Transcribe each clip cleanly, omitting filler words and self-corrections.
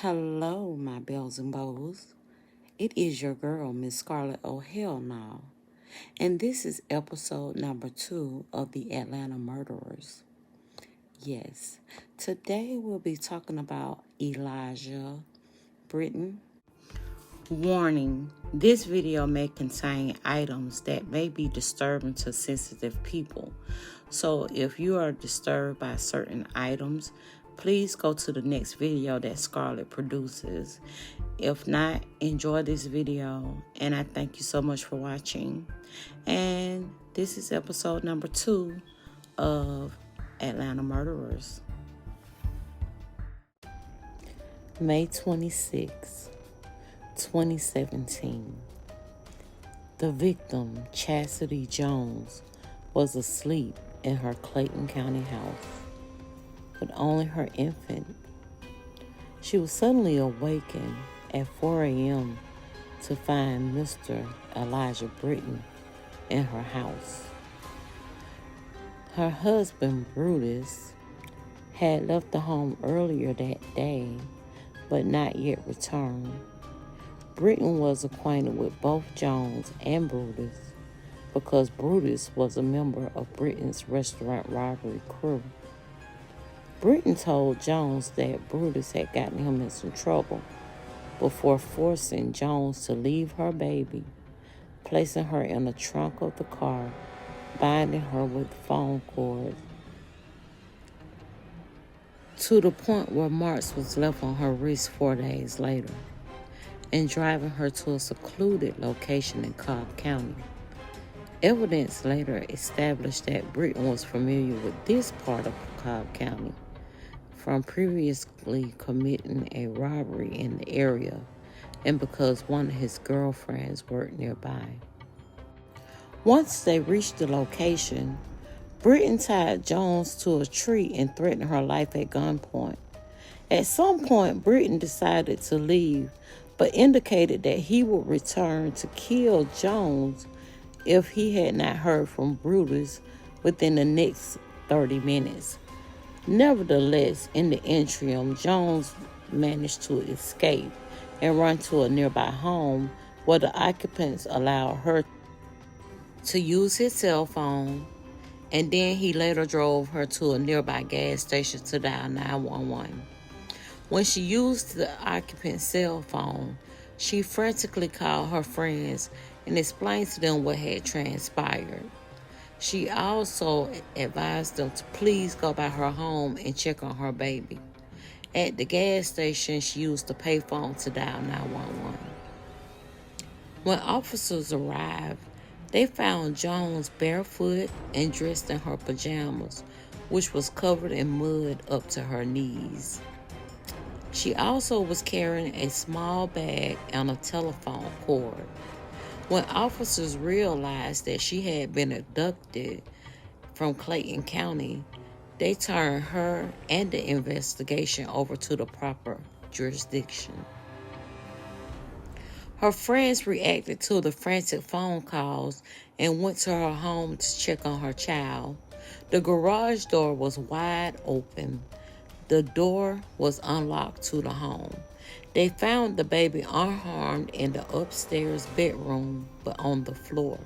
Hello, my bells and bows. It is your girl, Miss Scarlett O'Hell now, and this is episode number 2 of the Atlanta Murderers. Yes, today we'll be talking about Elijah Brittain. Warning, this video may contain items that may be disturbing to sensitive people. So if you are disturbed by certain items, please go to the next video that Scarlett produces. If not, enjoy this video, and I thank you so much for watching. And this is episode number 2 of Atlanta Murderers. May 26, 2017. The victim, Chastity Jones, was asleep in her Clayton County house with only her infant. She was suddenly awakened at 4 a.m. to find Mr. Elijah Brittain in her house. Her husband, Brutus, had left the home earlier that day, but not yet returned. Brittain was acquainted with both Jones and Brutus because Brutus was a member of Brittain's restaurant robbery crew. Brittain told Jones that Brutus had gotten him in some trouble before forcing Jones to leave her baby, placing her in the trunk of the car, binding her with phone cords to the point where marks was left on her wrist 4 days later, and driving her to a secluded location in Cobb County. Evidence later established that Brittain was familiar with this part of Cobb County from previously committing a robbery in the area and because one of his girlfriends worked nearby. Once they reached the location, Brittain tied Jones to a tree and threatened her life at gunpoint. At some point, Brittain decided to leave, but indicated that he would return to kill Jones if he had not heard from Brutus within the next 30 minutes. Nevertheless, in the interim, Jones managed to escape and run to a nearby home where the occupants allowed her to use his cell phone, and then he later drove her to a nearby gas station to dial 911. When she used the occupant's cell phone, she frantically called her friends and explained to them what had transpired. She also advised them to please go by her home and check on her baby. At the gas station, she used the payphone to dial 911. When officers arrived, they found Jones barefoot and dressed in her pajamas, which was covered in mud up to her knees. She also was carrying a small bag and a telephone cord. When officers realized that she had been abducted from Clayton County, they turned her and the investigation over to the proper jurisdiction. Her friends reacted to the frantic phone calls and went to her home to check on her child. The garage door was wide open. The door was unlocked to the home. They found the baby unharmed in the upstairs bedroom, but on the floor.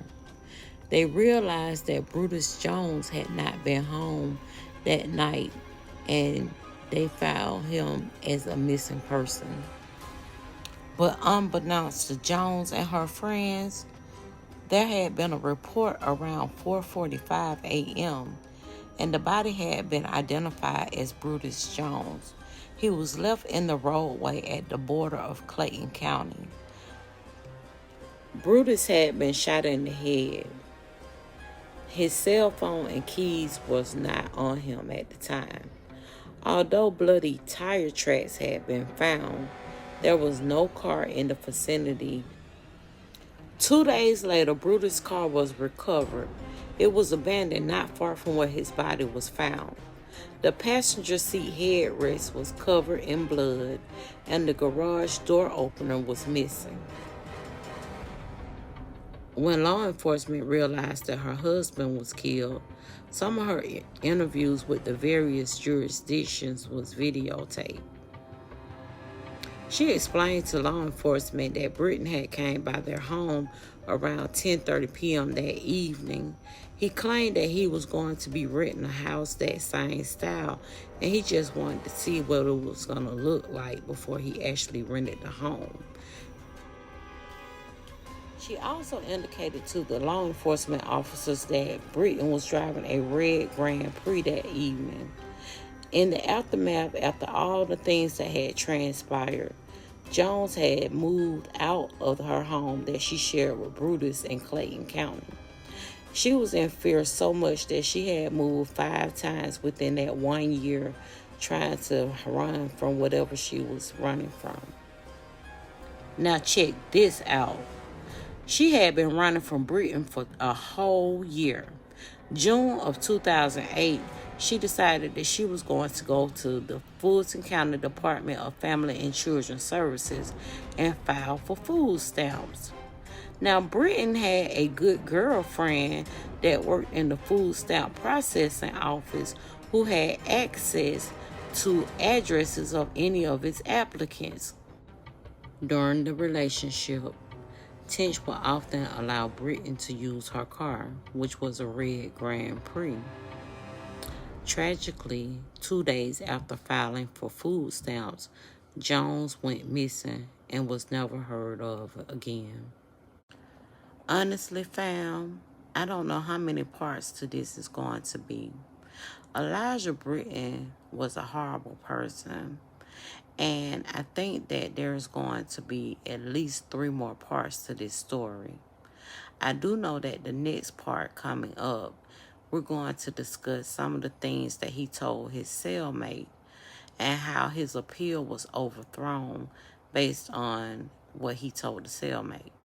They realized that Brutus Jones had not been home that night, and they found him as a missing person. But unbeknownst to Jones and her friends, there had been a report around 4:45 a.m., and the body had been identified as Brutus Jones. He was left in the roadway at the border of Clayton County. Brutus had been shot in the head. His cell phone and keys was not on him at the time. Although bloody tire tracks had been found, there was no car in the vicinity. 2 days later, Brutus' car was recovered. It was abandoned not far from where his body was found. The passenger seat headrest was covered in blood, and the garage door opener was missing. When law enforcement realized that her husband was killed, some of her interviews with the various jurisdictions was videotaped. She explained to law enforcement that Brittain had came by their home around 10:30 p.m. that evening. He claimed that he was going to be renting a house that same style, and he just wanted to see what it was going to look like before he actually rented the home. She also indicated to the law enforcement officers that Brittain was driving a red Grand Prix that evening. In the aftermath, after all the things that had transpired, Jones had moved out of her home that she shared with Brutus in Clayton County. She was in fear so much that she had moved 5 times within that 1 year, trying to run from whatever she was running from. Now check this out. She had been running from Brittain for a whole year. June of 2008, she decided that she was going to go to the Fulton County Department of Family and Children Services and file for food stamps. Now, Brittain had a good girlfriend that worked in the food stamp processing office who had access to addresses of any of its applicants. During the relationship, Tinch would often allow Brittain to use her car, which was a red Grand Prix. Tragically, 2 days after filing for food stamps, Jones went missing and was never heard of again. Honestly, fam, I don't know how many parts to this is going to be. Elijah Brittain was a horrible person, and I think that there's going to be at least 3 more parts to this story. I do know that the next part coming up, we're going to discuss some of the things that he told his cellmate and how his appeal was overthrown based on what he told the cellmate.